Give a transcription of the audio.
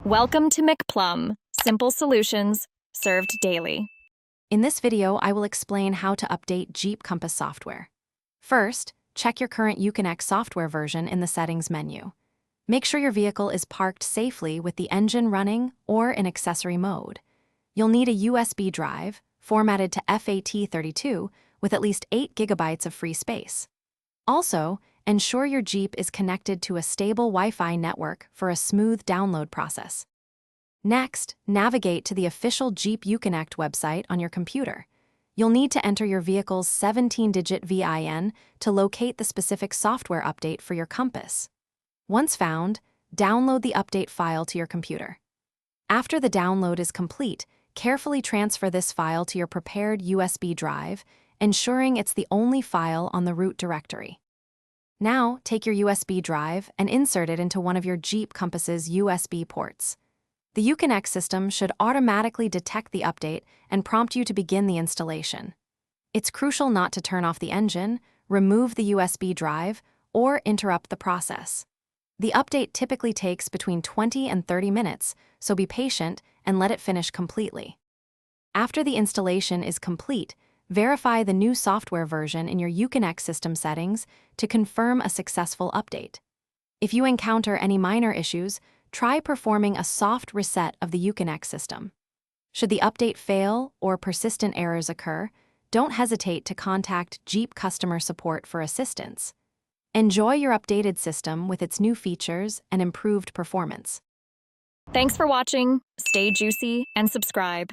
Welcome to McPlum, simple solutions served daily. In this video, I will explain how to update Jeep Compass software. First, check your current Uconnect software version in the Settings menu. Make sure your vehicle is parked safely with the engine running or in accessory mode. You'll need a USB drive, formatted to FAT32, with at least 8 GB of free space. Also, ensure your Jeep is connected to a stable Wi-Fi network for a smooth download process. Next, navigate to the official Jeep Uconnect website on your computer. You'll need to enter your vehicle's 17-digit VIN to locate the specific software update for your Compass. Once found, download the update file to your computer. After the download is complete, carefully transfer this file to your prepared USB drive, ensuring it's the only file on the root directory. Now, take your USB drive and insert it into one of your Jeep Compass's USB ports. The Uconnect system should automatically detect the update and prompt you to begin the installation. It's crucial not to turn off the engine, remove the USB drive, or interrupt the process. The update typically takes between 20 and 30 minutes, so be patient and let it finish completely. After the installation is complete, verify the new software version in your Uconnect system settings to confirm a successful update. If you encounter any minor issues, try performing a soft reset of the Uconnect system. Should the update fail or persistent errors occur, don't hesitate to contact Jeep customer support for assistance. Enjoy your updated system with its new features and improved performance. Thanks for watching. Stay juicy and subscribe.